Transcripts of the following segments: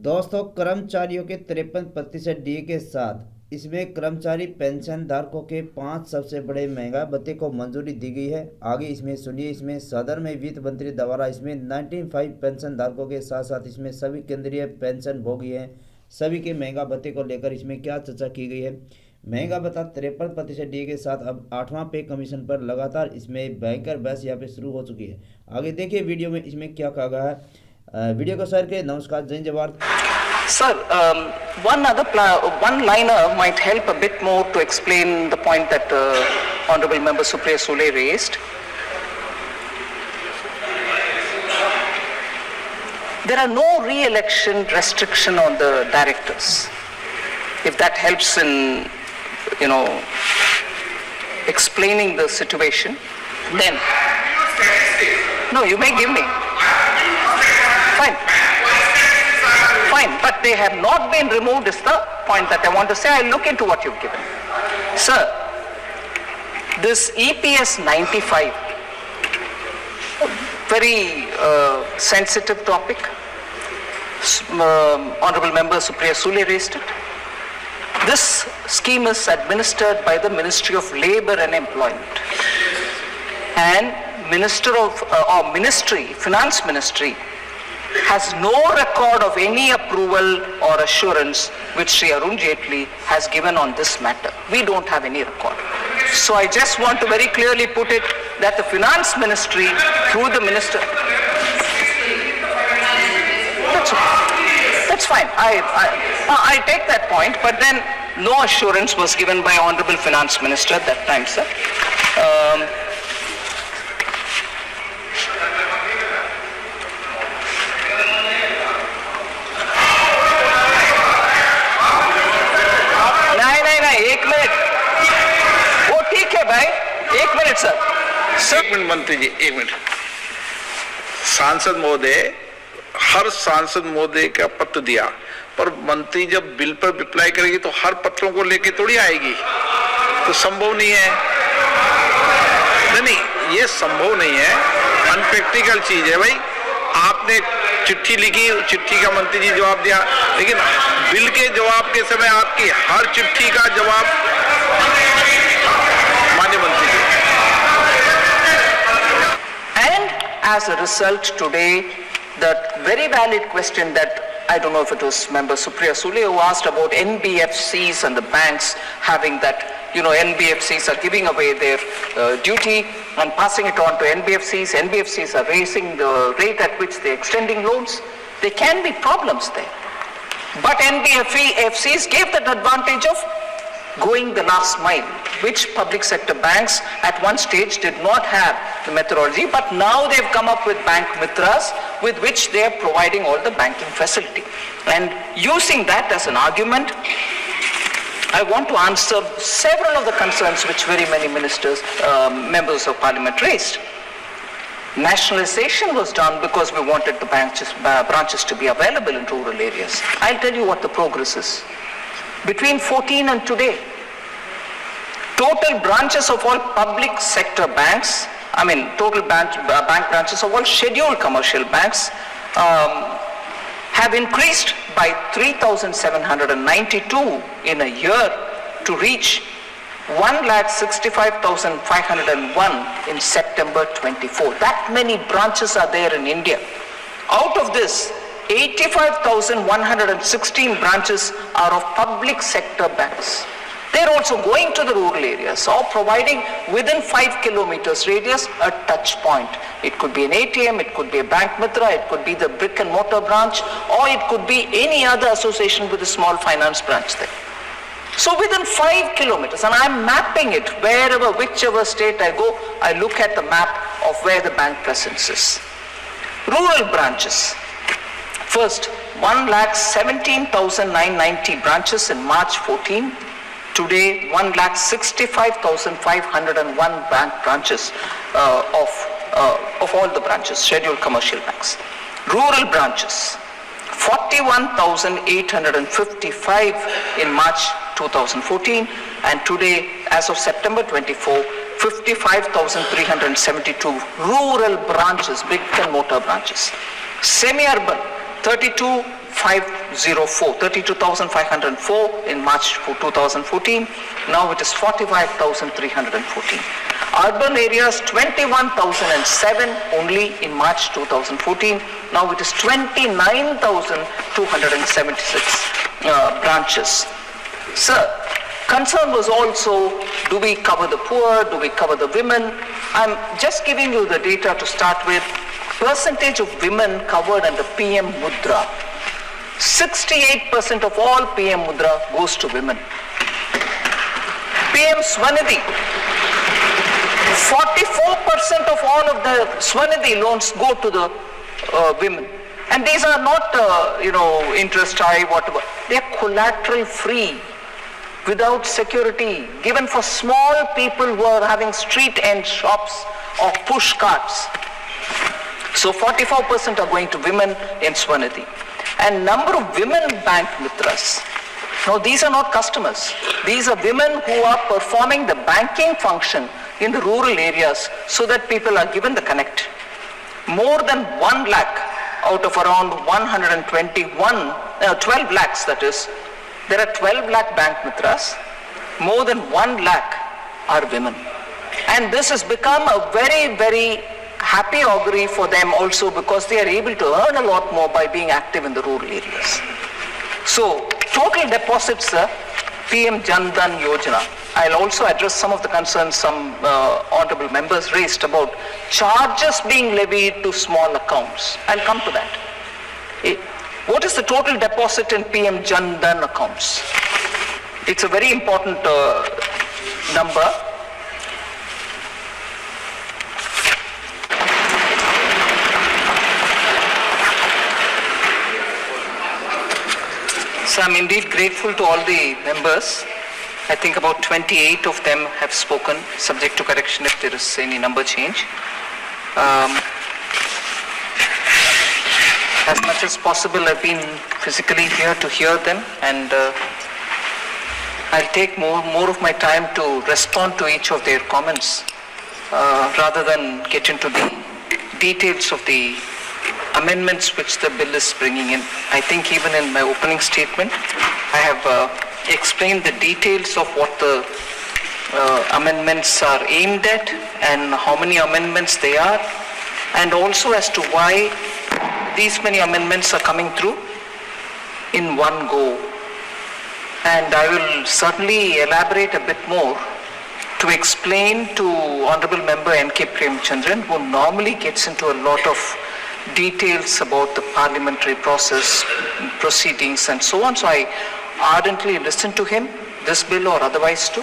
दोस्तों, कर्मचारियों के 53% डीए के साथ इसमें कर्मचारी पेंशन धारकों के 5 सबसे बड़े महंगा भत्ते को मंजूरी दी गई है। आगे इसमें सुनिए। इसमें सदन में वित्त मंत्री द्वारा इसमें 95 पेंशन धारकों के साथ साथ इसमें सभी केंद्रीय पेंशन भोगी हैं सभी के महंगा भत्ते को लेकर इसमें क्या चर्चा की गई है। महंगा भत्ता 53% डीए के साथ अब 8वां पे कमीशन पर लगातार इसमें भयंकर बहस यहाँ पे शुरू हो चुकी है। आगे देखिए वीडियो में इसमें क्या कहा गया है। वीडियो को शेयर करें। नमस्कार, जय Jawahar. Sir, one liner might help a bit more to explain the point that Honorable Member Supriya Sule raised. There are no re-election restriction on the directors. If that helps in, explaining the situation, then no, you may give me. Fine, but they have not been removed is the point that I want to say. I'll look into what you've given. Sir, this EPS 95, very sensitive topic. Honorable Member Supriya Sule raised it. This scheme is administered by the Ministry of Labour and Employment. And Finance Ministry has no record of any approval or assurance which Sri Arun Jaitley has given on this matter. We don't have any record. So I just want to very clearly put it that the Finance Ministry through the Minister... That's fine. I take that point, but then no assurance was given by Honorable Finance Minister at that time, sir. एक minute मंत्री जी, एक minute. सांसद महोदय, हर सांसद महोदय का पत्र दिया, पर मंत्री जब बिल पर रिप्लाई करेगी तो हर पत्रों को लेके थोड़ी आएगी, तो संभव नहीं है। नहीं, ये संभव नहीं है, अनप्रैक्टिकल चीज है भाई। आपने चिट्ठी लिखी, चिट्ठी का मंत्री जी जवाब दिया, लेकिन बिल के जवाब के समय आपकी हर चिट्ठी का जवाब माननीय मंत्री जी। As a result, today, that very valid question that I don't know if it was Member Supriya Sule who asked about NBFCs and the banks having that, NBFCs are giving away their duty and passing it on to NBFCs. NBFCs are raising the rate at which they're extending loans. There can be problems there. But NBFCs gave that advantage of going the last mile, which public sector banks at one stage did not have the methodology, but now they've come up with bank mitras with which they are providing all the banking facility. And using that as an argument, I want to answer several of the concerns which very many ministers, members of parliament raised. Nationalization was done because we wanted the branches to be available in rural areas. I'll tell you what the progress is. Between 14 and today, total branches of all public sector banks, total bank branches of all scheduled commercial banks have increased by 3,792 in a year to reach 1,65,501 in September 24. That many branches are there in India. Out of this, 85,116 branches are of public sector banks. They're also going to the rural areas or providing within 5 kilometers radius a touch point. It could be an ATM, it could be a bank mitra, it could be the brick and mortar branch, or it could be any other association with a small finance branch there. So within 5 kilometers, and I'm mapping it wherever, whichever state I go, I look at the map of where the bank presence is. Rural branches. First, 1,17,990 branches in March 14. Today, 1,65,501 bank branches of all the branches, scheduled commercial banks. Rural branches, 41,855 in March 2014, and today, as of September 24, 55,372 rural branches, brick and mortar branches. Semi-urban, 32, 32,504 in March 2014. Now it is 45,314. Urban areas 21,007 only in March 2014. Now it is 29,276 branches. Sir, concern was also, do we cover the poor, do we cover the women? I'm just giving you the data to start with. Percentage of women covered under PM Mudra. 68% of all PM Mudra goes to women. PM Swanidhi, 44% of all of the Swanidhi loans go to the women. And these are not, interest high, whatever. They are collateral free, without security, given for small people who are having street end shops or push carts. So 44% are going to women in Swanidhi. And number of women bank mitras. Now these are not customers. These are women who are performing the banking function in the rural areas so that people are given the connect. More than 1 lakh out of around 12 lakhs that is, there are 12 lakh bank mitras. More than 1 lakh are women. And this has become a very, very happy augury for them also, because they are able to earn a lot more by being active in the rural areas. So, total deposits, PM Dhan Yojana. I'll also address some of the concerns some honorable members raised about charges being levied to small accounts. I'll come to that. What is the total deposit in PM Dhan accounts? It's a very important number. So I'm indeed grateful to all the members. I think about 28 of them have spoken, subject to correction if there is any number change. As much as possible, I've been physically here to hear them, and I'll take more of my time to respond to each of their comments rather than get into the details of the amendments which the bill is bringing in. I think even in my opening statement, I have explained the details of what the amendments are aimed at and how many amendments they are, and also as to why these many amendments are coming through in one go. And I will certainly elaborate a bit more to explain to Honorable Member N.K. Premchandran, who normally gets into a lot of details about the parliamentary process, proceedings and so on. So I ardently listen to him, this bill or otherwise too.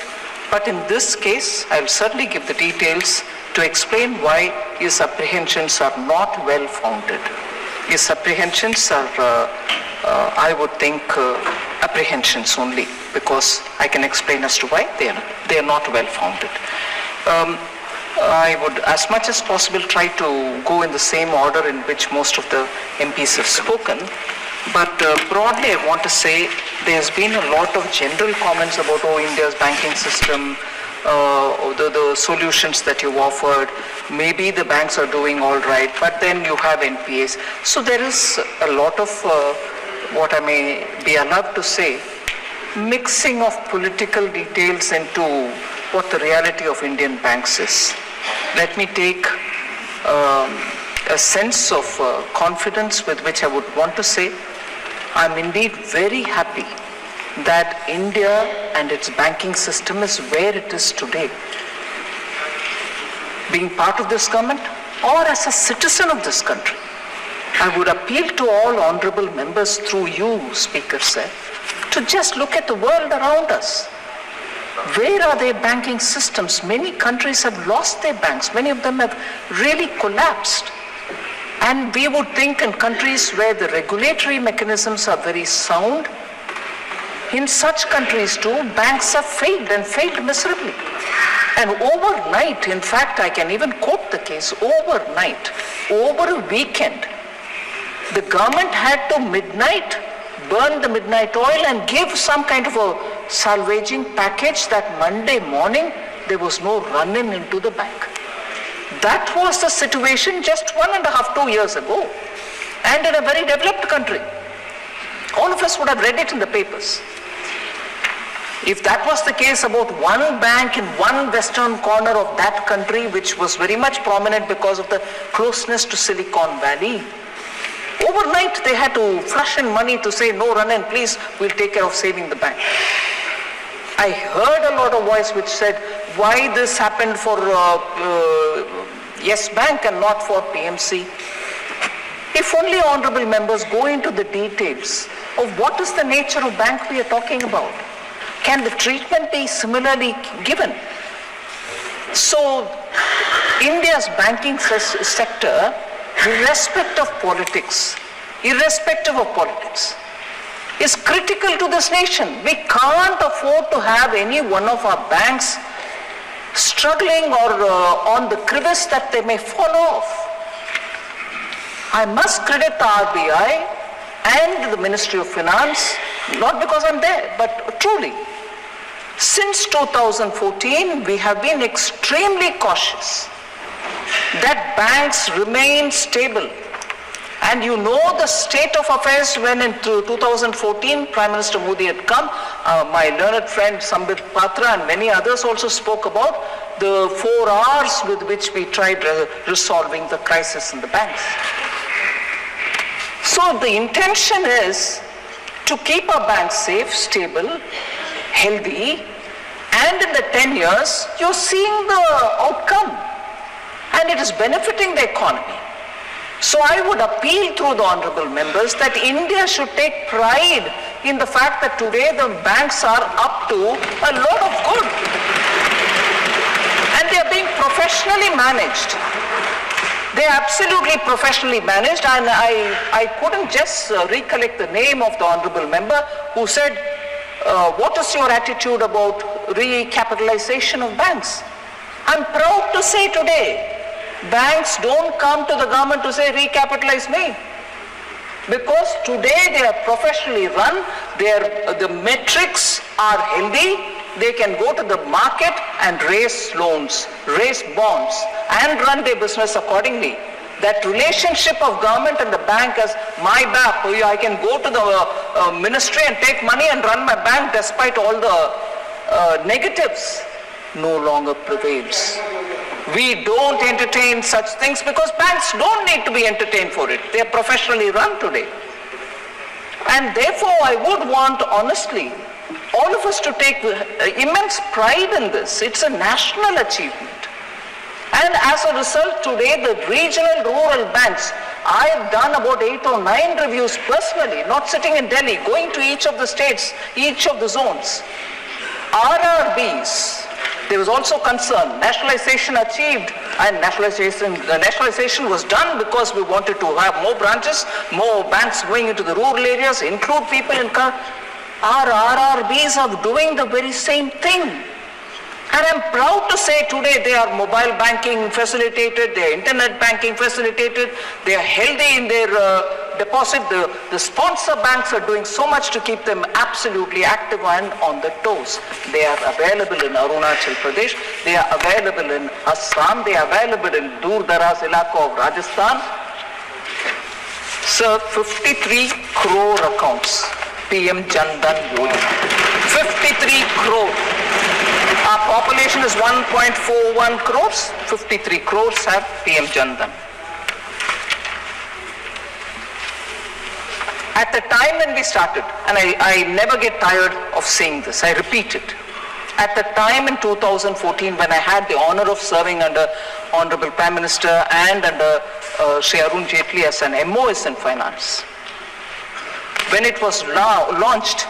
But in this case, I'll certainly give the details to explain why his apprehensions are not well founded. His apprehensions are, I would think, apprehensions only, because I can explain as to why they are not well founded. I would, as much as possible, try to go in the same order in which most of the MPs have spoken. But broadly, I want to say there's been a lot of general comments about, India's banking system, the solutions that you've offered. Maybe the banks are doing all right, but then you have NPAs. So there is a lot of, what I may be allowed to say, mixing of political details into what the reality of Indian banks is. Let me take a sense of confidence with which I would want to say, I'm indeed very happy that India and its banking system is where it is today. Being part of this government or as a citizen of this country, I would appeal to all honorable members through you, Speaker Sir, to just look at the world around us. Where are their banking systems? Many countries have lost their banks. Many of them have really collapsed. And we would think in countries where the regulatory mechanisms are very sound, in such countries too, banks have failed and failed miserably. And overnight, in fact, I can even quote the case, overnight, over a weekend, the government had to burn the midnight oil and give some kind of a salvaging package that Monday morning there was no run-in into the bank. That was the situation just 1.5, 2 years ago, and in a very developed country. All of us would have read it in the papers. If that was the case about one bank in one western corner of that country, which was very much prominent because of the closeness to Silicon Valley, overnight they had to flush in money to say, no, run and please, we'll take care of saving the bank. I heard a lot of voice which said, why this happened for Yes Bank and not for PMC? If only honorable members go into the details of what is the nature of bank we are talking about. Can the treatment be similarly given? So, India's banking sector, irrespective of politics, is critical to this nation. We can't afford to have any one of our banks struggling or on the crevice that they may fall off. I must credit the RBI and the Ministry of Finance, not because I'm there, but truly. Since 2014, we have been extremely cautious that banks remain stable. And you know the state of affairs when in 2014 Prime Minister Modi had come. My learned friend Sambit Patra and many others also spoke about the 4 R's with which we tried resolving the crisis in the banks. So the intention is to keep our banks safe, stable, healthy, and in the 10 years, you're seeing the outcome, and it is benefiting the economy. So I would appeal through the honorable members that India should take pride in the fact that today the banks are up to a lot of good, and they are being professionally managed. They are absolutely professionally managed, and I couldn't just recollect the name of the honorable member who said, what is your attitude about recapitalization of banks? I'm proud to say today, banks don't come to the government to say recapitalize me. Because today they are professionally run, the metrics are healthy, they can go to the market and raise loans, raise bonds, and run their business accordingly. That relationship of government and the bank as my back, I can go to the ministry and take money and run my bank despite all the negatives, no longer prevails. We don't entertain such things because banks don't need to be entertained for it. They are professionally run today. And therefore I would want, honestly, all of us to take immense pride in this. It's a national achievement. And as a result, today the regional rural banks, I have done about 8 or 9 reviews personally, not sitting in Delhi, going to each of the states, each of the zones. RRBs, there was also concern, nationalization achieved, and nationalization was done because we wanted to have more branches, more banks going into the rural areas, include people in our RRBs are doing the very same thing. And I'm proud to say today they are mobile banking facilitated, they are internet banking facilitated, they are healthy in their deposit. The sponsor banks are doing so much to keep them absolutely active and on the toes. They are available in Arunachal Pradesh, they are available in Assam, they are available in Dur Daraz Ilaka of Rajasthan. Sir, 53 crore accounts, PM Dhan Yojana. 53 crore. Our population is 1.41 crores, 53 crores have PM Dhan. At the time when we started, and I never get tired of saying this, I repeat it. At the time in 2014 when I had the honor of serving under Honorable Prime Minister and under Shri Arun Jaitley as an MOS in Finance, when it was launched,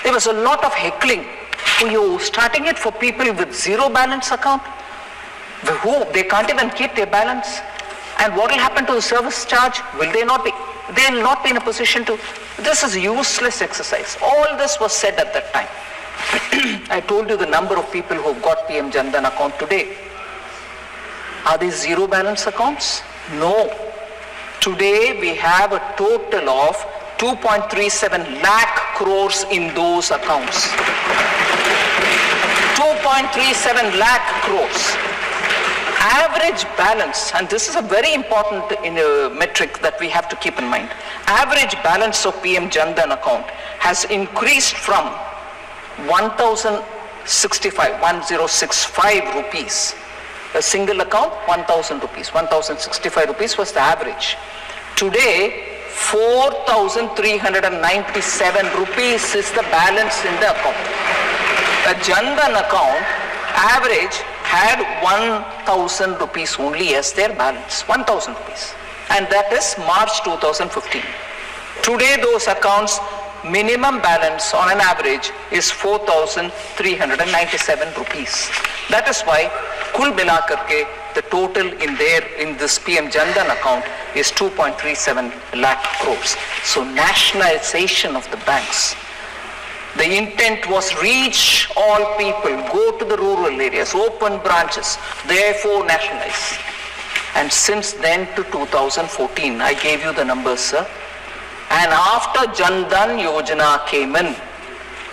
there was a lot of heckling. Were you starting it for people with zero balance account? They can't even keep their balance. And what will happen to the service charge? Will they not be? They will not be in a position to. This is a useless exercise. All this was said at that time. I told you the number of people who have got PM Dhan account today. Are these zero balance accounts? No. Today we have a total of 2.37 lakh crores in those accounts. 2.37 lakh crores. average balance, and this is a very important metric that we have to keep in mind, average balance of PM Jan Dhan account has increased from 1065 rupees. A single account, 1000 rupees. 1065 rupees was the average. Today, 4,397 rupees is the balance in the account. A Jan Dhan account average had 1,000 rupees only as their balance, 1,000 rupees. And that is March 2015. Today those accounts minimum balance on an average is 4,397 rupees. That is why kul mila karke the total in this PM Jan Dhan account is 2.37 lakh crores. So nationalization of the banks. The intent was reach all people, go to the rural areas, open branches, therefore nationalize. And since then to 2014, I gave you the numbers, sir. And after Dhan Yojana came in,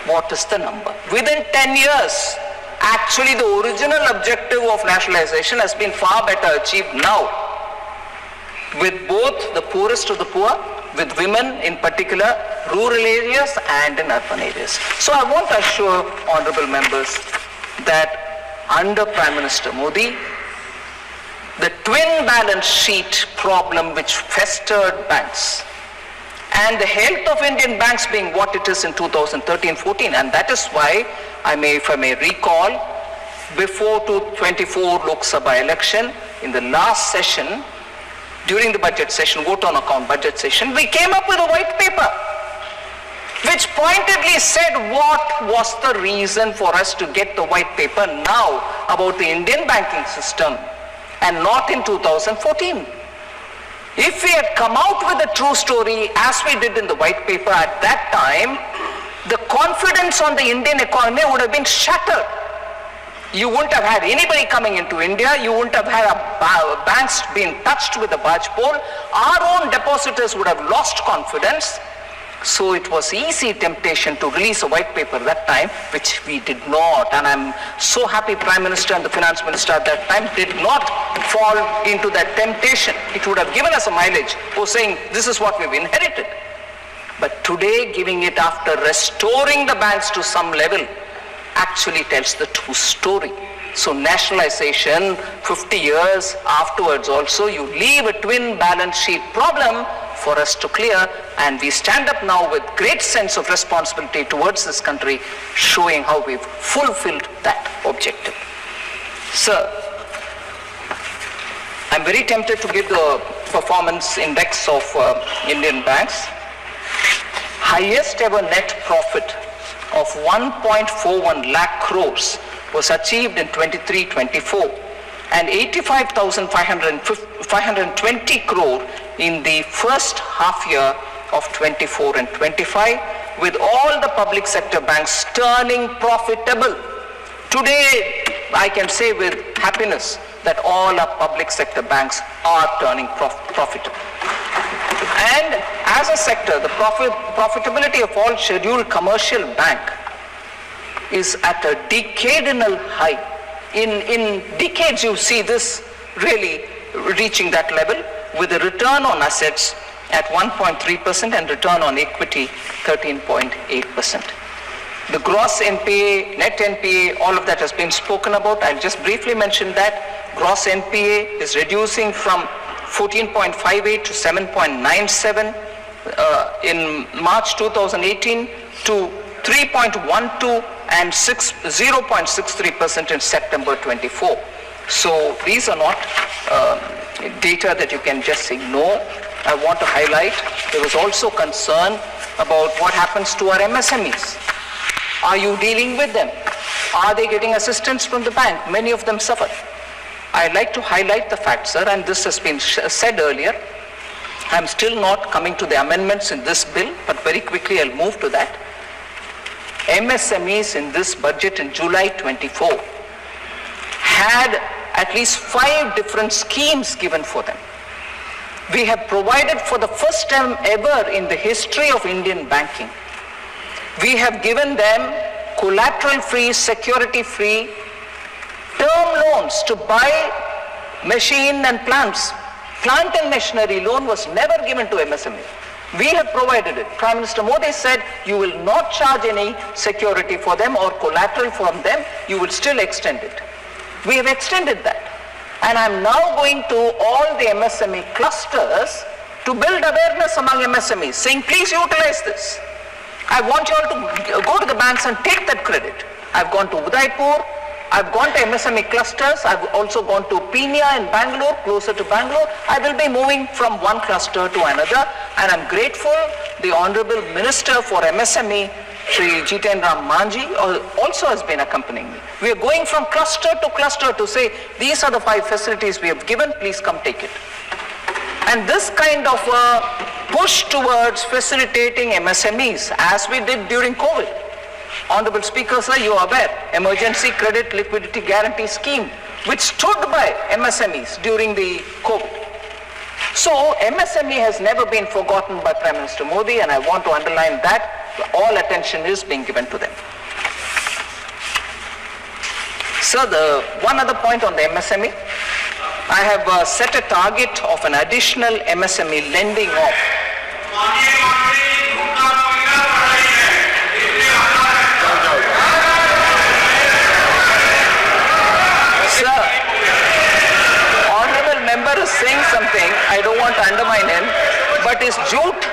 what is the number? Within 10 years, actually the original objective of nationalization has been far better achieved now. With both the poorest of the poor, with women in particular, rural areas and in urban areas. So I want to assure honorable members that under Prime Minister Modi, the twin balance sheet problem which festered banks and the health of Indian banks being what it is in 2013-14, and that is why if I may recall, before 2024 Lok Sabha election, in the last session, during the budget session, vote on account budget session, we came up with a white paper which pointedly said what was the reason for us to get the white paper now about the Indian banking system and not in 2014. If we had come out with a true story as we did in the white paper at that time, the confidence on the Indian economy would have been shattered. You wouldn't have had anybody coming into India. You wouldn't have had banks being touched with a barge pole. Our own depositors would have lost confidence. So it was easy temptation to release a white paper that time, which we did not. And I'm so happy Prime Minister and the Finance Minister at that time did not fall into that temptation. It would have given us a mileage for saying this is what we've inherited. But today, giving it after restoring the banks to some level actually tells the true story. So nationalization, 50 years afterwards also, you leave a twin balance sheet problem for us to clear, and we stand up now with great sense of responsibility towards this country, showing how we've fulfilled that objective. Sir, I'm very tempted to give the performance index of Indian banks. Highest ever net profit of 1.41 lakh crores was achieved in 23-24 and 85,520 crore in the first half year of 24 and 25, with all the public sector banks turning profitable. Today, I can say with happiness that all our public sector banks are turning profitable. And as a sector, the profitability of all scheduled commercial bank is at a decadal high. In decades you see this really reaching that level, with a return on assets at 1.3% and return on equity 13.8%. The gross NPA, net NPA, all of that has been spoken about. I'll just briefly mention that. Gross NPA is reducing from 14.58 to 7.97 in March 2018 to 3.12 and 0.63% in September 24. So these are not data that you can just ignore. I want to highlight there was also concern about what happens to our MSMEs. Are you dealing with them? Are they getting assistance from the bank? Many of them suffer. I'd like to highlight the fact, sir, and this has been said earlier. I'm still not coming to the amendments in this bill, but very quickly I'll move to that. MSMEs in this budget in July 24 had at least 5 different schemes given for them. We have provided for the first time ever in the history of Indian banking, we have given them collateral-free, security-free term loans to buy machine and plants. Plant and machinery loan was never given to MSME. We have provided it. Prime Minister Modi said you will not charge any security for them or collateral from them, you will still extend it. We have extended that. And I'm now going to all the MSME clusters to build awareness among MSMEs, saying please utilize this. I want you all to go to the banks and take that credit. I've gone to Udaipur, I've gone to MSME clusters, I've also gone to Peenya in Bangalore, closer to Bangalore. I will be moving from one cluster to another, and I'm grateful the Honorable Minister for MSME, Shri Jiten Ram Manji, also has been accompanying me. We are going from cluster to cluster to say, these are the 5 facilities we have given, please come take it. And this kind of push towards facilitating MSMEs, as we did during COVID. Honorable Speaker, sir, you are aware, Emergency Credit Liquidity Guarantee Scheme, which stood by MSMEs during the COVID. So MSME has never been forgotten by Prime Minister Modi, and I want to underline that all attention is being given to them. Sir, one other point on the MSME, I have set a target of an additional MSME lending of member is saying something, I don't want to undermine him, but is jute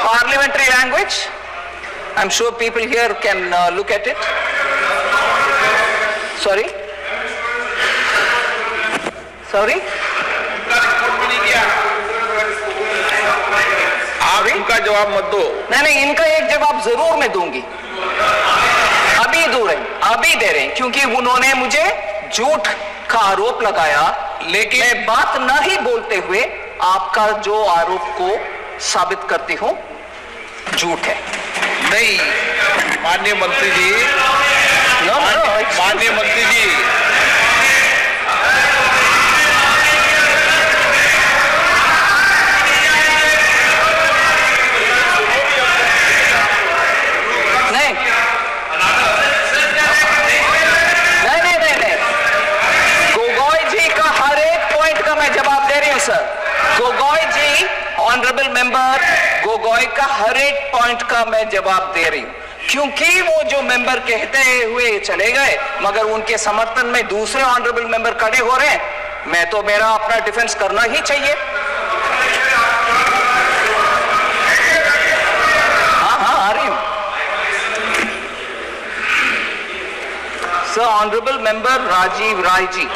parliamentary language? I'm sure people here can look at it. Sorry? Sorry? आप इनका जवाब मत दो। नहीं, इनका एक जवाब जरूर मैं दूंगी, अभी दे रहे हैं, क्योंकि उन्होंने मुझे झूठ का आरोप लगाया, लेकिन मैं बात ना ही बोलते हुए आपका जो आरोप को साबित करती हूं झूठ है। नहीं, माननीय मंत्री जी, माननीय मंत्री जी, ऑनरेबल मेंबर गोगोई का हर एक पॉइंट का मैं जवाब दे रही हूं, क्योंकि वो जो मेंबर कहते हुए चले गए मगर उनके समर्थन में दूसरे ऑनरेबल मेंबर खड़े हो रहे हैं, मैं तो मेरा अपना डिफेंस करना ही चाहिए। हाँ, आ रही हूं। Sir, honourable member Rajiv Rai ji,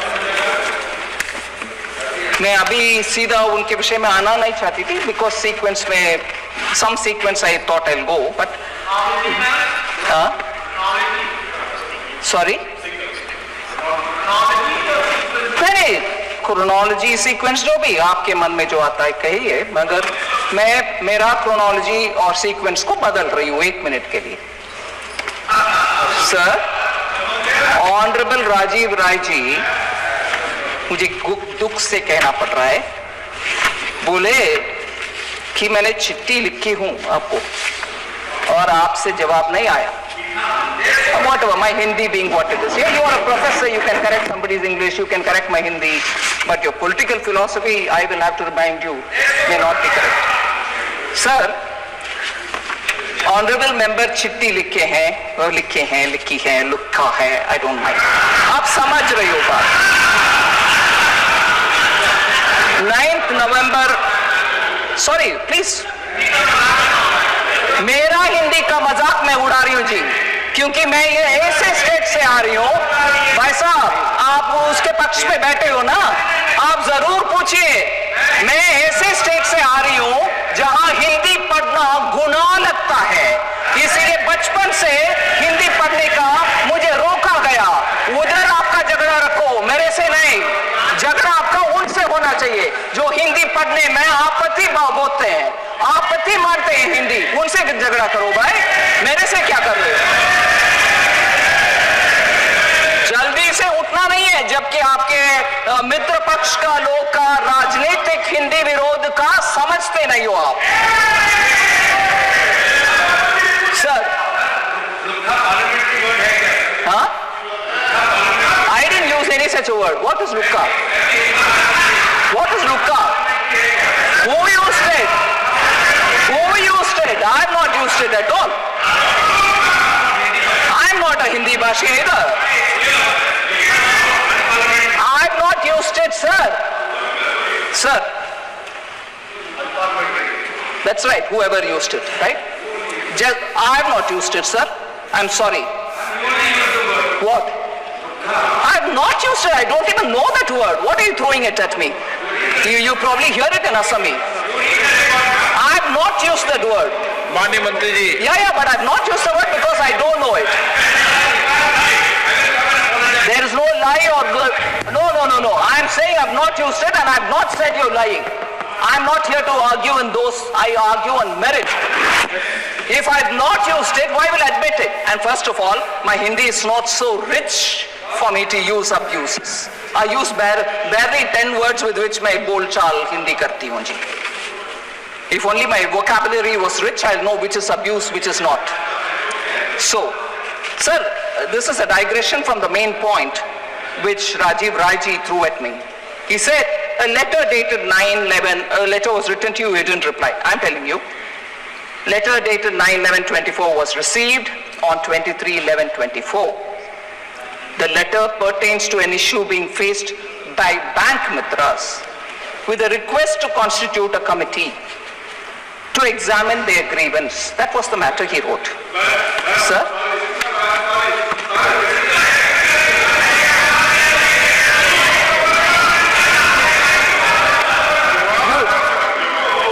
मैं अभी सीधा उनके विषय में आना नहीं चाहती थी, बिकॉज सीक्वेंस में some sequence I thought I will go, but sorry, नहीं, क्रोनोलॉजी सीक्वेंस जो भी आपके मन में जो आता है कहिए, मगर मैं मेरा क्रोनोलॉजी और सीक्वेंस को बदल रही हूं 1 मिनट के लिए। सर, ऑनरेबल राजीव राय जी, मुझे दुख से कहना पड़ रहा है, बोले कि मैंने चिट्ठी लिखी हूं आपको और आपसे जवाब नहीं आया। Whatever, my Hindi being what it is. Yeah, you are a professor, you can correct somebody's English, you can correct my Hindi, but your political philosophy, I will have to remind you, may not be correct. Sir, honourable member चिट्ठी लिखी है, लिखा है, I don't mind, आप समझ रही हो बात। 9 नवंबर, सॉरी प्लीज, मेरा हिंदी का मजाक मैं उड़ा रही हूं जी, क्योंकि मैं ये ऐसे स्टेट से आ रही हूं। भाई साहब, आप उसके पक्ष में बैठे हो ना, आप जरूर पूछिए। मैं ऐसे स्टेट से आ रही हूं जहां हिंदी पढ़ना गुनाह लगता है, इसीलिए बचपन से हिंदी पढ़ने का मुझे रोका गया। उधर आपका झगड़ा रखो, मेरे से नहीं। झगड़ा आपका उनसे होना चाहिए जो हिंदी पढ़ने में आपत्ति बोलते हैं, आपत्ति मानते हैं हिंदी, उनसे झगड़ा करो भाई, मेरे से क्या कर रहे हो। जल्दी से उठना नहीं है, जबकि आपके मित्र पक्ष का लोग का राजनीतिक हिंदी विरोध का समझते नहीं हो आप। सर, हाँ, I didn't use any such word. What is Luka? What is Luka? Who used it? Who used it? I have not used it at all. I am not a Hindi bhashi either. I have not used it, sir. Sir. That's right, whoever used it, right? I have not used it, sir. I'm sorry. What? I have not used it. I don't even know that word. What are you throwing it at me? You probably hear it in Assami. I have not used that word. माननीय मंत्री जी Yeah, but I have not used the word because I don't know it. There is no lie or no. I am saying I have not used it and I have not said you're lying. I am not here to argue in those. I argue on merit. If I have not used it, why will I admit it? And first of all, my Hindi is not so rich for me to use abuses. I use barely 10 words with which मैं बोलचाल हिंदी करती हूँ जी. If only my vocabulary was rich, I'll know which is abuse, which is not. So, sir, this is a digression from the main point which Rajiv Raiji threw at me. He said, a letter dated 9/11, a letter was written to you, you didn't reply. I'm telling you, letter dated 9/11/24 was received on 23/11/24. The letter pertains to an issue being faced by bank mitras with a request to constitute a committee to examine their grievance. That was the matter he wrote. Sir?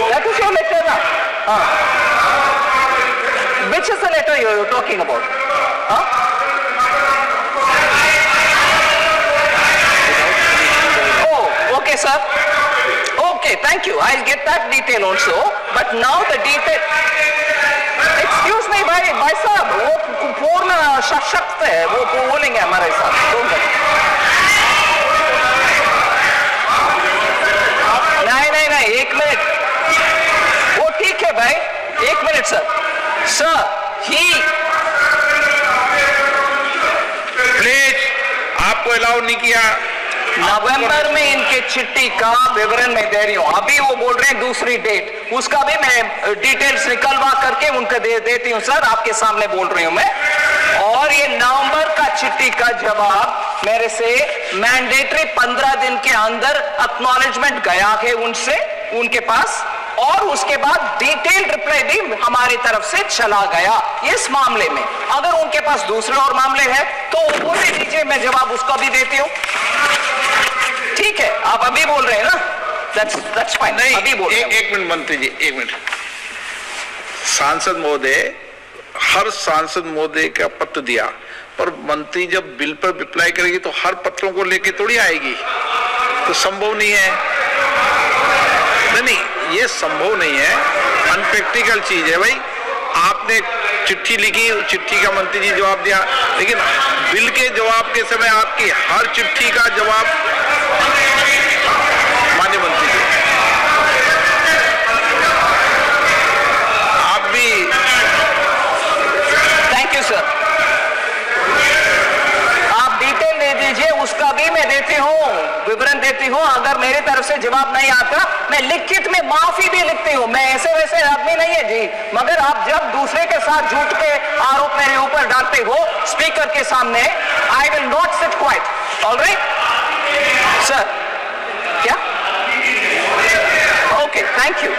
That is your letter now. Which is the letter you're talking about? Oh, okay, sir. Okay, thank you. I'll get that detail also. But now the detail. Excuse me, भाई साहब, वो पूर्ण सशक्त है, वो बोलेंगे हमारे साथ. नहीं, 1 मिनट. वो ठीक है भाई, 1 मिनट सर. Sir, प्लीज आपको अलाउ नहीं किया. नवंबर में इनके चिट्ठी का विवरण मैं दे रही हूँ. अभी वो बोल रहे हैं दूसरी डेट, उसका भी मैं डिटेल्स निकलवा करके उनको दे देती हूँ सर. आपके सामने बोल रही हूँ मैं. और ये नवंबर का चिट्ठी का जवाब मेरे से मैंडेटरी 15 दिन के अंदर एक्नॉलेजमेंट गया है उनसे, उनके पास, और उसके बाद डिटेल्ड रिप्लाई भी हमारी तरफ से चला गया इस मामले में. अगर उनके पास दूसरे और मामले हैं तो वो भी दीजिए, मैं जवाब उसका भी देती हूँ. ठीक है, आप अभी बोल रहे हैं ना? That's fine. नहीं, अभी बोल रहे हैं. एक मिनट मंत्री जी, 1 मिनट. सांसद महोदय, हर सांसद महोदय का पत्र दिया, पर मंत्री जब बिल पर रिप्लाई करेगी तो हर पत्रों को लेके थोड़ी आएगी, तो संभव नहीं है. नहीं, ये संभव नहीं है, अनप्रैक्टिकल चीज है भाई. आपने चिट्ठी लिखी, चिट्ठी का मंत्री जी जवाब दिया, लेकिन बिल के जवाब के समय आपकी हर चिट्ठी का जवाब माननीय मंत्री जी आप भी. Thank you sir. आप डिटेल दे दीजिए, उसका भी मैं देती हूँ, विवरण देती हूँ. अगर मेरी तरफ से जवाब नहीं आता, मैं लिखित में माफी भी लिखती हूँ. मैं ऐसे वैसे आदमी नहीं है जी. मगर आप जब दूसरे के साथ झूठ के आरोप मेरे ऊपर डालते हो स्पीकर के सामने, I will not sit quite. Alright sir? क्या? Okay, thank you.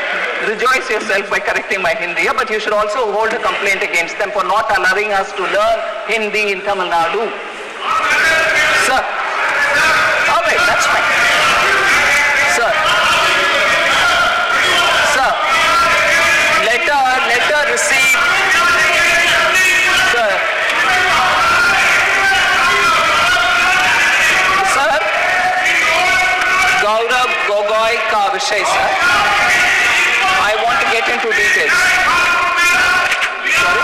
Rejoice yourself by correcting my Hindi, but you should also hold a complaint against them for not allowing us to learn Hindi in Tamil Nadu. Sir. All right, that's fine. Sir. Sir. Letter received. Sir. Sir. Gaurav Gogoi का विषय sir. I want to get into details. Sorry?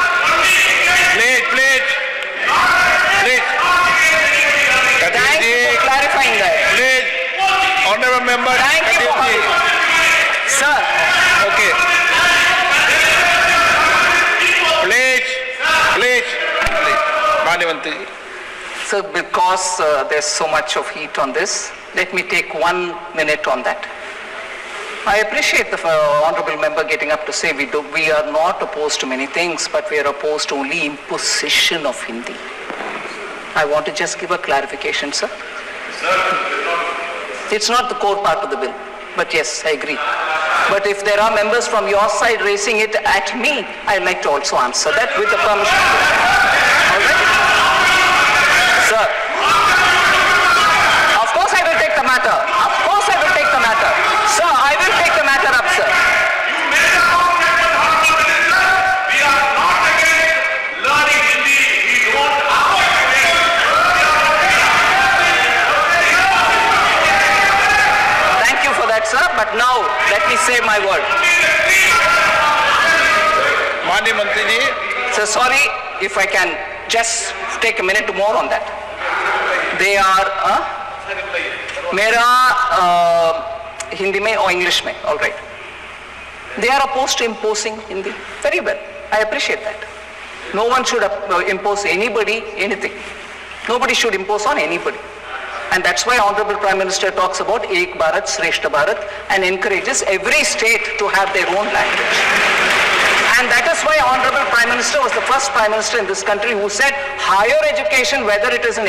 Please. Thank you for clarifying that. Please, honorable member. Thank you for sir. Okay. Please. माननीय मंत्री जी. So because there's so much of heat on this, let me take 1 minute on that. I appreciate the honorable member getting up to say we are not opposed to many things, but we are opposed to only imposition of Hindi. I want to just give a clarification, sir. It's not the core part of the bill, but yes, I agree. But if there are members from your side raising it at me, I'd like to also answer that with the permission. All right? Sir, of course I will take the matter. Of course I will take the matter. Sir, I will take the matter up, sir. We are not against learning Hindi. We don't Thank you for that, sir. But now, let me say my word. माननीय मंत्री जी, Sir, sorry if I can just take a minute more on that. They are, मेरा हिंदी में or English में, all right. They are opposed to imposing Hindi. Very well. I appreciate that. No one should impose anybody anything. Nobody should impose on anybody. And that's why Honorable Prime Minister talks about Ek Bharat, Shreshta Bharat and encourages every state to have their own language. And that is why Honorable Prime Minister was the first Prime Minister in this country who said higher education, whether it is in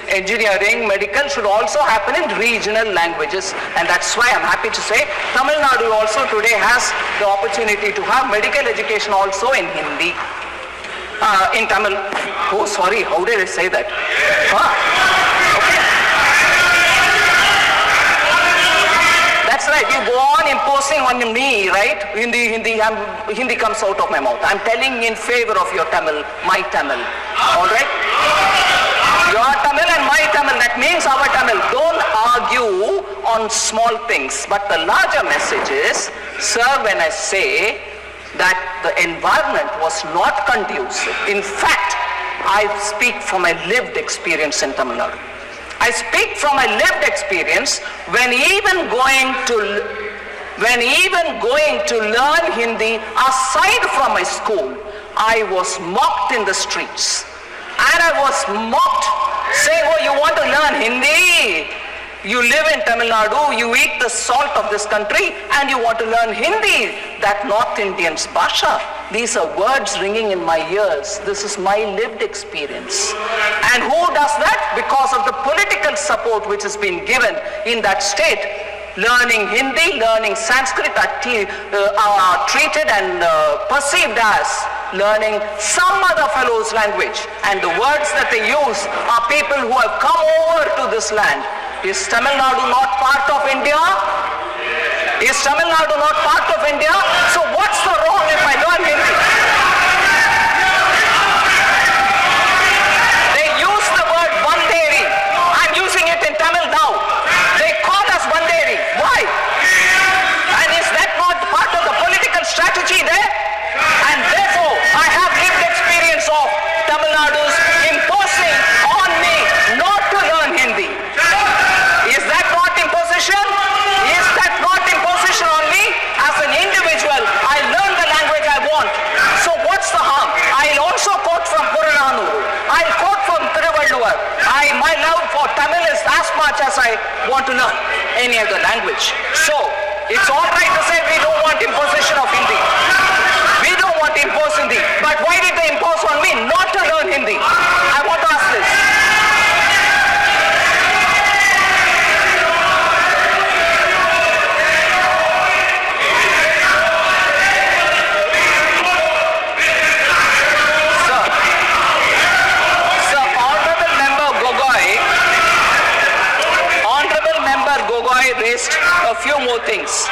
engineering, medical, should also happen in regional languages. And that's why I'm happy to say Tamil Nadu also today has the opportunity to have medical education also in Hindi. In Tamil. Oh, sorry, how did I say that? Okay. That's right, you go on imposing on me, right? Hindi comes out of my mouth. I'm telling in favor of your Tamil, my Tamil. All right? Your Tamil and my Tamil, that means our Tamil. Don't argue on small things. But the larger message is, sir, when I say that the environment was not conducive, in fact, I speak from my lived experience in Tamil Nadu. I speak from my lived experience when even going to learn Hindi aside from my school, I was mocked in the streets. And I was mocked saying, oh, you want to learn Hindi? You live in Tamil Nadu, you eat the salt of this country, and you want to learn Hindi, that North Indian's Bhasha. These are words ringing in my ears. This is my lived experience. And who does that? Because of the political support which has been given in that state. Learning Hindi, learning Sanskrit are treated and perceived as learning some other fellow's language. And the words that they use are people who have come over to this land. Is Tamil Nadu not part of India? Is Tamil Nadu not part of India? So what's the wrong if I learn Hindi? They use the word Banderi. I'm using it in Tamil now. They call us Banderi. Why? And is that not part of the political strategy there? And therefore, I have lived experience of Tamil Nadu's imposing on me not to learn Hindi. Is that not imposition? Is that not imposition on me? As an individual, I learn the language I want. So what's the harm? I'll also quote from Purananu. I'll quote from Thiruvalluvar. My love for Tamil is as much as I want to learn any other language. So it's all right to say we don't want imposition of Hindi. We don't want to impose Hindi. But why did they impose on me not to learn Hindi? I want to ask this. Raised a few more things.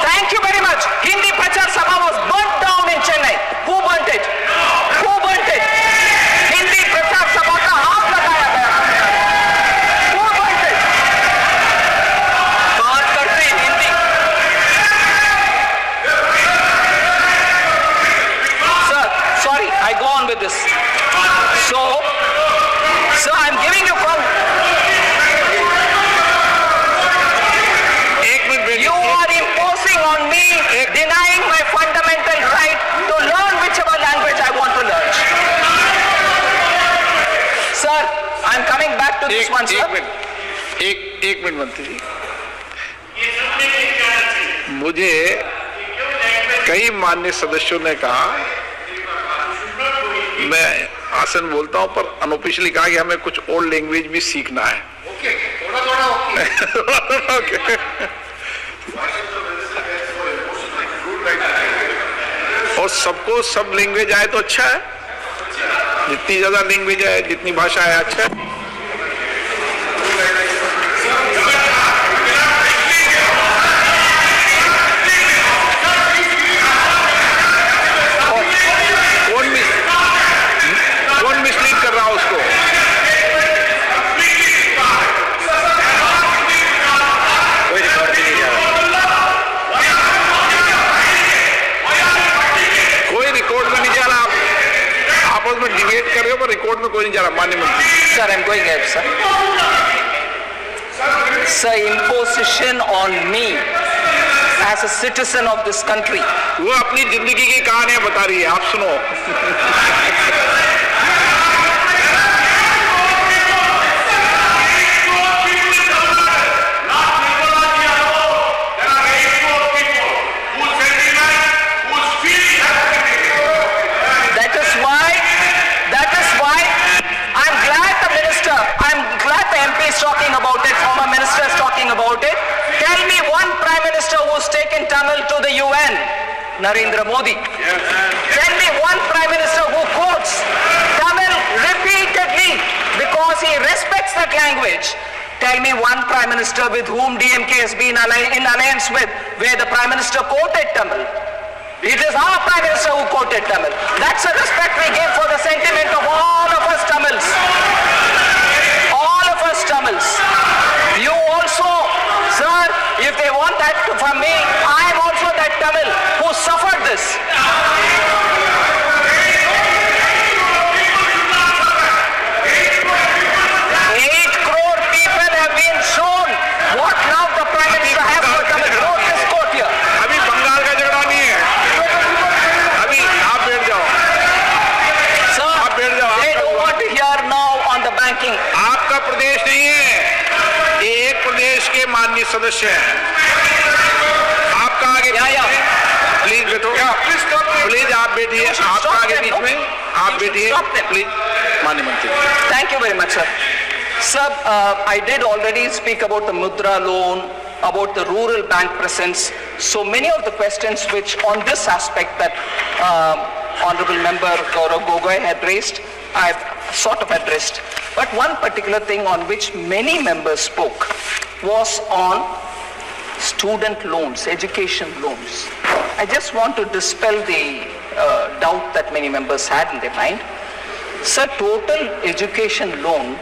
Thank you very much. Hindi Prachar Sabha was burnt down in Chennai. Who burnt it? Who burnt it? Hindi Prachar Sabha का हाथ लगाया गया. Who burnt it? बात करते हैं Hindi. Sir, sorry, I go on with this. So I'm giving you from. You are imposing on me, denying my fundamental to this one, sir. एक minute मंत्री जी, मुझे कई माननीय सदस्यों ने कहा, मैं आसन बोलता हूं पर अनऑफिशियली कहा कि हमें कुछ और लैंग्वेज भी सीखना है। ओके। और सबको सब लैंग्वेज आए तो अच्छा है, जितनी ज्यादा लैंग्वेज है, जितनी भाषा है, अच्छा है। कौन मिसलीड कर रहा उसको? कोई रिकॉर्ड भी नहीं जा रहा, कोई रिकॉर्ड में नहीं जा रहा। आप आपस में डिबेट कर रहे हो पर रिकॉर्ड में कोई नहीं जा रहा। माननीय मंत्री Sir, I'm going ahead, sir. Sir, imposition on me as a citizen of this country. वो अपनी जिंदगी की कहानियां बता रही है, आप सुनो। Talking about it, former ministers talking about it. Tell me one prime minister who's taken Tamil to the UN. Narendra Modi. Tell me one prime minister who quotes Tamil repeatedly because he respects that language. Tell me one prime minister with whom DMK has been in alliance with, where the prime minister quoted Tamil. It is our prime minister who quoted Tamil. That's a respect we give for the sentiment of all of us Tamils. Tamils. You also, sir, if they want that from me, I am also that Tamil who suffered this. 8 crore people have been shown what now the Prime Minister has for Tamil. Note this quote here. अभी बंगाल का झगड़ा नहीं है, अभी आप बैठ जाओ। Sir, आप बैठ जाओ। they don't want to hear now on the banking. आपका प्रदेश नहीं है, ये एक प्रदेश के माननीय सदस्य हैं। आपका आगे प्लीज बैठो, प्लीज आप बैठिए, आपका आगे बीच में आप बैठिए प्लीज। माननीय मंत्री, Thank you very much, sir. Sir, I did already speak about the Mudra loan, about the rural bank presence. So many of the questions which on this aspect that Honorable Member Gaurav Gogoi had raised, I've sort of addressed. But one particular thing on which many members spoke was on student loans, education loans. I just want to dispel the doubt that many members had in their mind. Sir, total education loan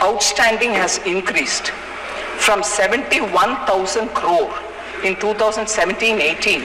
outstanding has increased from 71,000 crore in 2017-18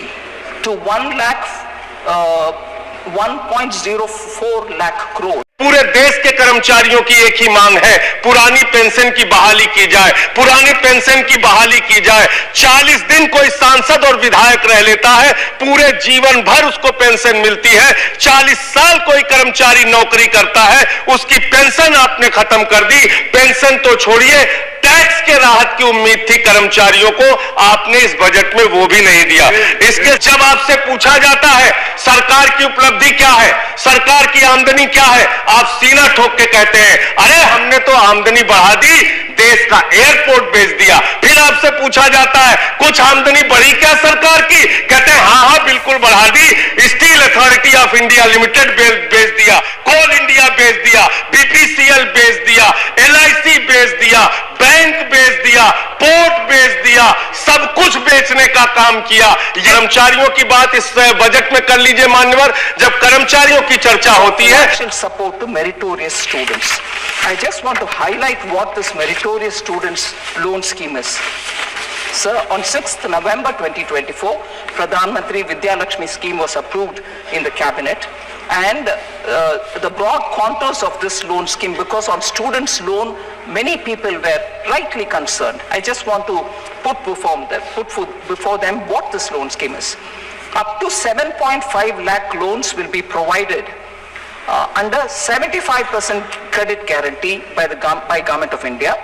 to 1.04 lakh crore. पूरे देश के कर्मचारियों की एक ही मांग है, पुरानी pension की बहाली की जाए, पुरानी पेंशन की बहाली की जाए। 40 दिन कोई सांसद और विधायक रह लेता है, पूरे जीवन भर उसको पेंशन मिलती है। 40 साल कोई कर्मचारी नौकरी करता है, उसकी पेंशन आपने खत्म कर दी। पेंशन तो छोड़िए, टैक्स के राहत की उम्मीद थी कर्मचारियों को, आपने इस बजट में वो भी नहीं दिया। इसके जब आपसे पूछा जाता है सरकार की उपलब्धि क्या है, सरकार की आमदनी क्या है, आप सीना ठोक के कहते हैं अरे हमने तो आमदनी बढ़ा दी, देश का एयरपोर्ट बेच दिया। फिर आपसे पूछा जाता है कुछ आमदनी बढ़ी क्या सरकार की, कहते हैं हाँ बिल्कुल बढ़ा दी, Steel Authority of India Limited बेच दिया, कोल इंडिया बेच दिया, बीपीसीएल बेच दिया, एलआईसी बेच दिया, बैंक बेच दिया, पोर्ट बेच दिया, सब कुछ बेचने का काम किया। कर्मचारियों की बात इस बजट में कर लीजिए मान्यवर, जब कर्मचारियों की चर्चा होती है। Support to meritorious students. I just want to highlight what this meritorious students loan scheme is. Sir, on 6th November 2024, Pradhan Mantri Vidya Lakshmi scheme was approved in the cabinet, and the broad contours of this loan scheme, because on students loan many people were rightly concerned. I just want to put before them what this loan scheme is. Up to 7.5 lakh loans will be provided under 75% credit guarantee by Government of India,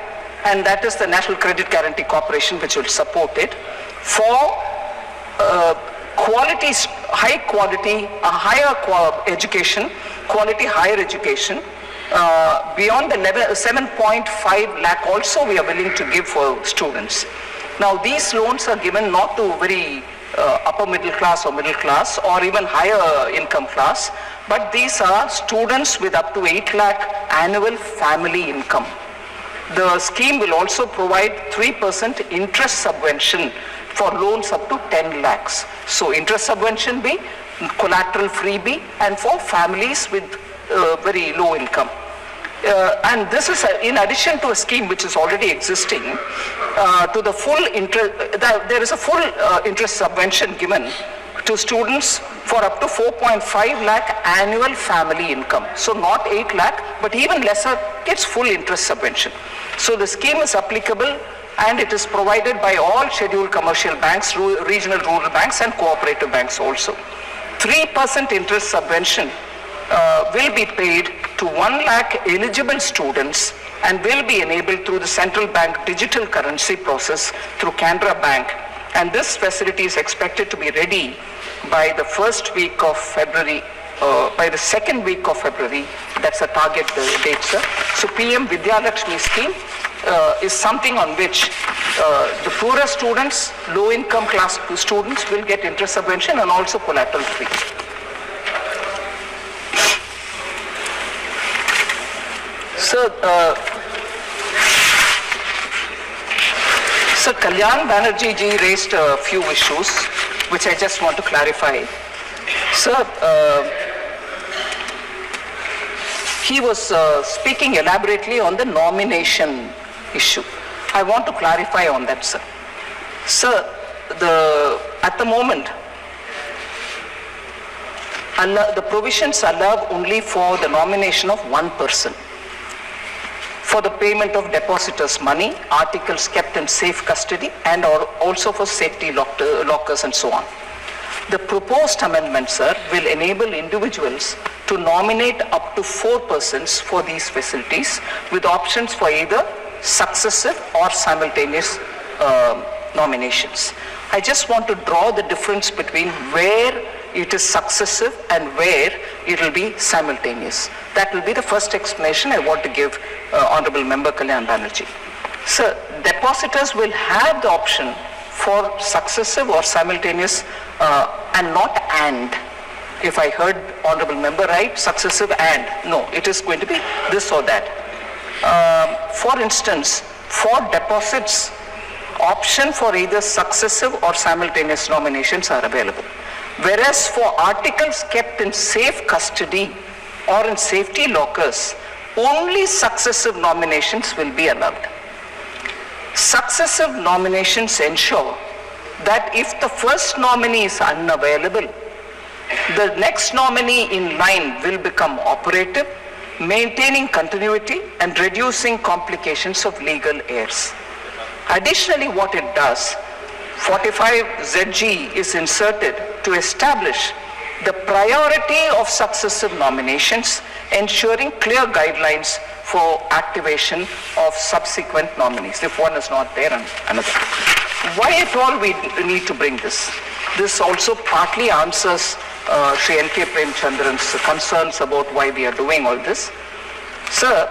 and that is the National Credit Guarantee Corporation which will support it for high quality, education, quality higher education. Beyond the level 7.5 lakh also we are willing to give for students. Now these loans are given not to very upper middle class or middle class or even higher income class, but these are students with up to 8 lakh annual family income. The scheme will also provide 3% interest subvention for loans up to 10 lakhs. So interest subvention B, collateral free B, and for families with very low income. And this is in addition to a scheme which is already existing, to the full interest, there is a full interest subvention given to students for up to 4.5 lakh annual family income. So not 8 lakh, but even lesser gets full interest subvention. So the scheme is applicable and it is provided by all scheduled commercial banks, regional rural banks and cooperative banks also. 3% interest subvention will be paid to 1 lakh eligible students and will be enabled through the central bank digital currency process through Canara Bank. And this facility is expected to be ready by the first week of February, by the second week of February. That's the target date, sir. So PM Vidya Lakshmi scheme is something on which the poorer students, low income class students will get interest subvention and also collateral free. So, Kalyan Banerjee ji raised a few issues which I just want to clarify. Sir, he was speaking elaborately on the nomination issue. I want to clarify on that, sir. Sir, at the moment, the provisions allow only for the nomination of one person, for the payment of depositors' money, articles kept in safe custody, and also for safety lockers and so on. The proposed amendment, sir, will enable individuals to nominate up to 4 persons for these facilities with options for either successive or simultaneous nominations. I just want to draw the difference between where it is successive and where it will be simultaneous. That will be the first explanation I want to give Honorable Member Kalyan Banerjee. Sir, depositors will have the option for successive or simultaneous and not and. If I heard Honorable Member right, successive and. No, it is going to be this or that. For instance, for deposits, option for either successive or simultaneous nominations are available. Whereas for articles kept in safe custody or in safety lockers, only successive nominations will be allowed. Successive nominations ensure that if the first nominee is unavailable, the next nominee in line will become operative, maintaining continuity and reducing complications of legal heirs. Additionally, what it does, 45ZG is inserted to establish the priority of successive nominations, ensuring clear guidelines for activation of subsequent nominees, if one is not there and another. Why at all we need to bring this? This also partly answers Shri N.K. Premchandran's concerns about why we are doing all this. Sir,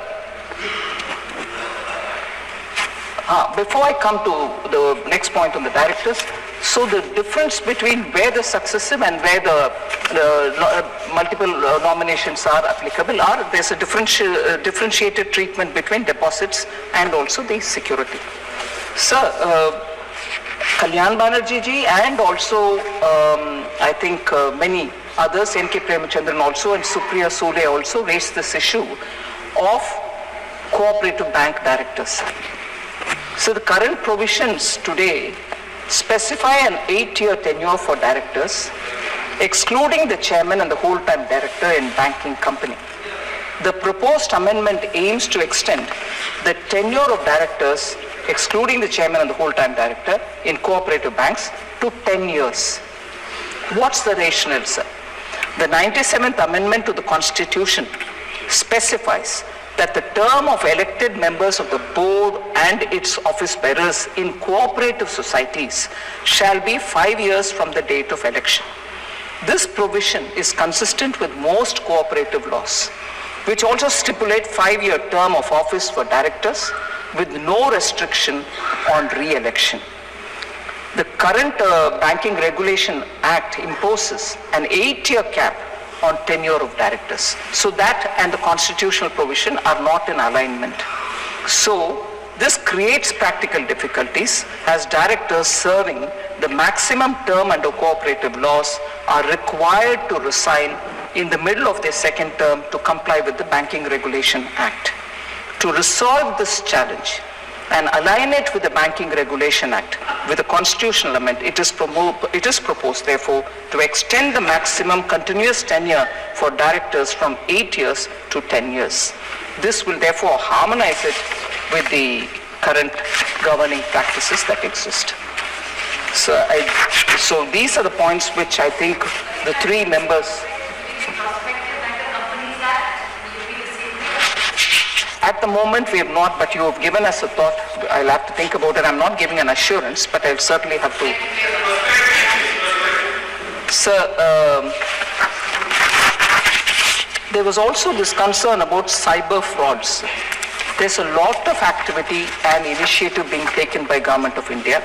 before I come to the next point on the directors, so the difference between where the successive and where the multiple nominations are applicable are, there's a differentiated treatment between deposits and also the security. Sir, Kalyan Banerjee ji and also I think many others, N.K. Premchandran also and Supriya Sule also raised this issue of cooperative bank directors. So the current provisions today specify an 8-year tenure for directors, excluding the chairman and the whole-time director in banking company. The proposed amendment aims to extend the tenure of directors, excluding the chairman and the whole-time director in cooperative banks, to 10 years. What's the rationale, sir? The 97th Amendment to the Constitution specifies that the term of elected members of the board and its office bearers in cooperative societies shall be 5 years from the date of election. This provision is consistent with most cooperative laws, which also stipulate 5-year term of office for directors with no restriction on re-election. The current Banking Regulation Act imposes an 8-year cap on tenure of directors. So that and the constitutional provision are not in alignment. So this creates practical difficulties as directors serving the maximum term under cooperative laws are required to resign in the middle of their second term to comply with the Banking Regulation Act. To resolve this challenge and align it with the Banking Regulation Act with a constitutional amendment, it is proposed, therefore, to extend the maximum continuous tenure for directors from 8 years to 10 years. This will therefore harmonize it with the current governing practices that exist. So these are the points which I think the three members. At the moment we have not, but you have given us a thought. I'll have to think about it. I'm not giving an assurance, but I'll certainly have to. Sir, there was also this concern about cyber frauds. There's a lot of activity and initiative being taken by Government of India.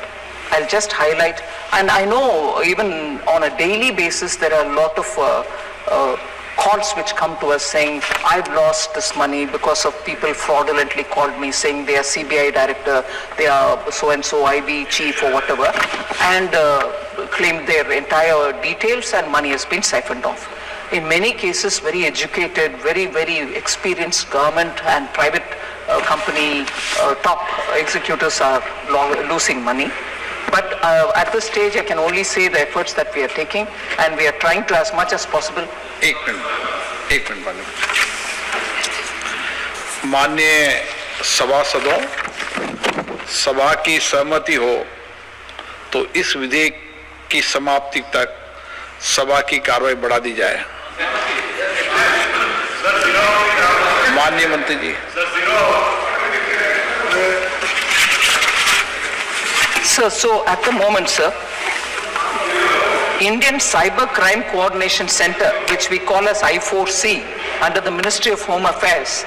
I'll just highlight, and I know even on a daily basis there are a lot of calls which come to us saying, I've lost this money because of people fraudulently called me saying they are CBI director, they are so-and-so IB chief or whatever, and claimed their entire details and money has been siphoned off. In many cases, very educated, very, very experienced government and private company top executives are losing money. But at this stage, I can only say the efforts that we are taking, and we are trying to, as much as possible. एक minute माननीय सभासदों, सभा की सहमति हो तो इस विधेयक की समाप्ति तक सभा की कार्रवाई बढ़ा दी जाए। माननीय मंत्री जी। Sir, so at the moment, sir, Indian Cyber Crime Coordination Center, which we call as I4C, under the Ministry of Home Affairs,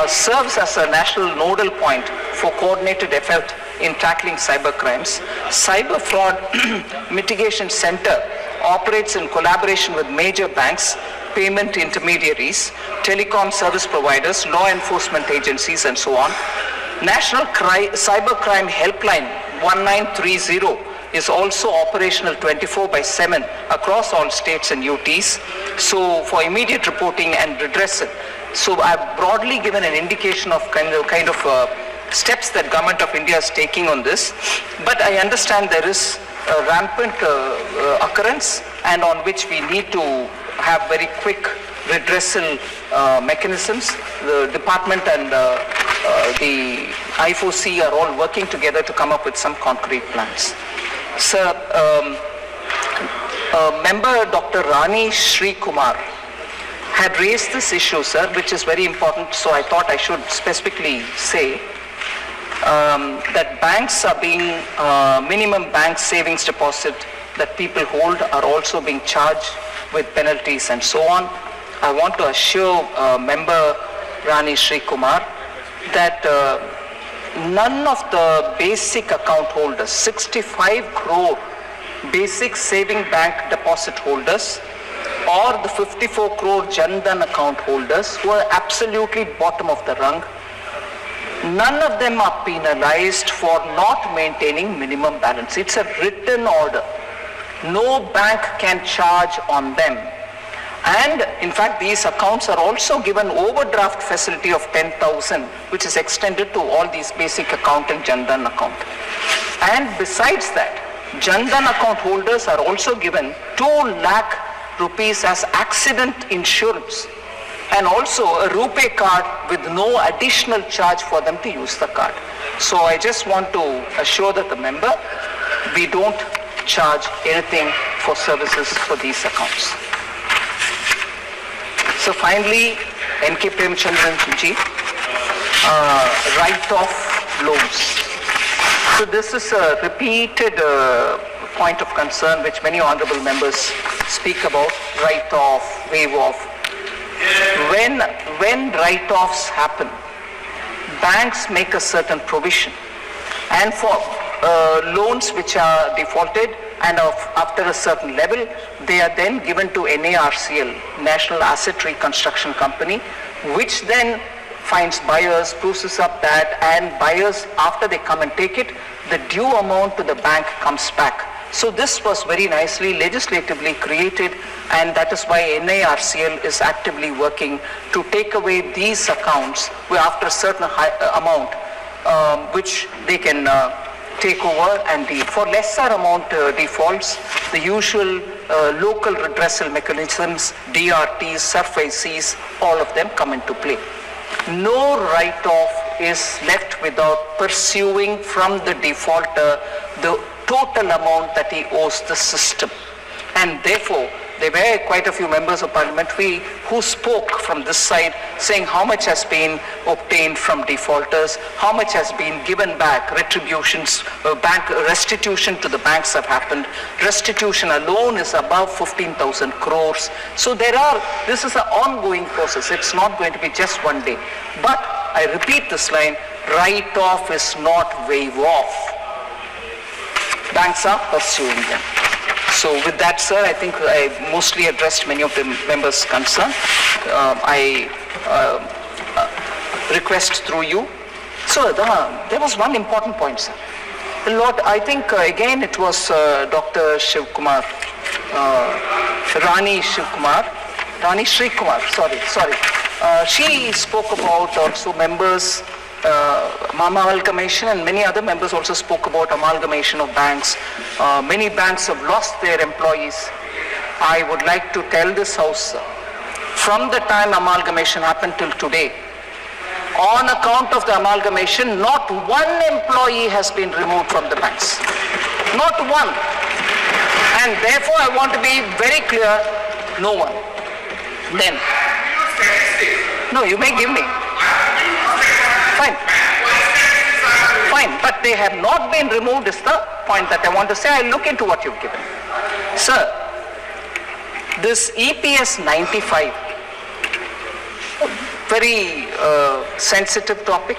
serves as a national nodal point for coordinated effort in tackling cyber crimes. Cyber Fraud Mitigation Center operates in collaboration with major banks, payment intermediaries, telecom service providers, law enforcement agencies, and so on. National Cybercrime Helpline 1930 is also operational 24/7 across all states and UTs, so for immediate reporting and redressal. So I've broadly given an indication of kind of steps that Government of India is taking on this, but I understand there is a rampant occurrence and on which we need to have very quick redressal mechanisms. The department and the I4C are all working together to come up with some concrete plans. Sir, member Dr. Rani Sri Kumar had raised this issue, sir, which is very important, so I thought I should specifically say that banks are being, minimum bank savings deposit that people hold are also being charged with penalties and so on. I want to assure member Rani Sri Kumar that none of the basic account holders, 65 crore basic saving bank deposit holders, or the 54 crore Jan Dhan account holders who are absolutely bottom of the rung, none of them are penalized for not maintaining minimum balance. It's a written order. No bank can charge on them. And in fact, these accounts are also given overdraft facility of 10,000, which is extended to all these basic account and Jan Dhan account. And besides that, Jan Dhan account holders are also given 2 lakh rupees as accident insurance, and also a RuPay card with no additional charge for them to use the card. So I just want to assure that the member, we don't charge anything for services for these accounts. So finally, N.K. Premchandran ji, write-off loans. So this is a repeated point of concern which many honorable members speak about, write-off, waive-off. When write-offs happen, banks make a certain provision, and for loans which are defaulted and after a certain level, they are then given to NARCL, National Asset Reconstruction Company, which then finds buyers, processes up that, and buyers, after they come and take it, the due amount to the bank comes back. So this was very nicely legislatively created, and that is why NARCL is actively working to take away these accounts after a certain amount, which they can take over and deal. For lesser amount defaults, the usual local redressal mechanisms, DRTs, SURFACs, all of them come into play. No write-off is left without pursuing from the defaulter the total amount that he owes the system. And therefore, there were quite a few members of parliament who spoke from this side, saying how much has been obtained from defaulters, how much has been given back, retributions, bank restitution to the banks have happened. Restitution alone is above 15,000 crores. So this is an ongoing process. It's not going to be just one day. But I repeat this line, write-off is not waive off. Banks are pursuing them. So with that, sir, I think I mostly addressed many of the members' concern. I request through you. So there was one important point, sir. I think again it was Dr. Shiv Kumar, Rani Shri Kumar, sorry. She spoke about also members, amalgamation, and many other members also spoke about amalgamation of banks. Many banks have lost their employees. I would like to tell this house, from the time amalgamation happened till today, on account of the amalgamation, not one employee has been removed from the banks. Not one. And therefore I want to be very clear, no one. Then. No, you may give me. Fine, but they have not been removed is the point that I want to say. I'll look into what you've given. Sir, this EPS 95, very sensitive topic.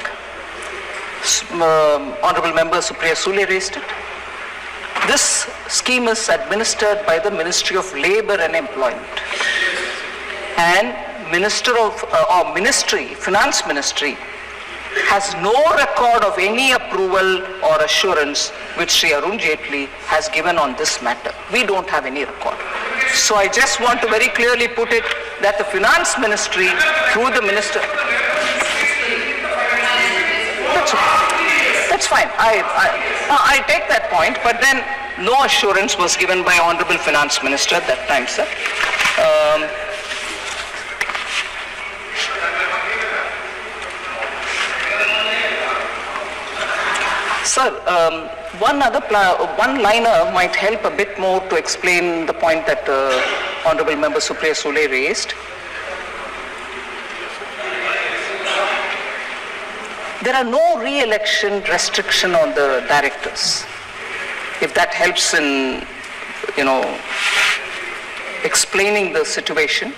Honorable Member Supriya Sule raised it. This scheme is administered by the Ministry of Labour and Employment. And Finance Ministry has no record of any approval or assurance which Sri Arun Jaitley has given on this matter. We don't have any record. So I just want to very clearly put it that the Finance Ministry through the Minister... That's fine. I take that point, but then no assurance was given by Honorable Finance Minister at that time, sir. Sir, one liner might help a bit more to explain the point that Honorable Member Supriya Sule raised. There are no re-election restriction on the directors. If that helps in, explaining the situation.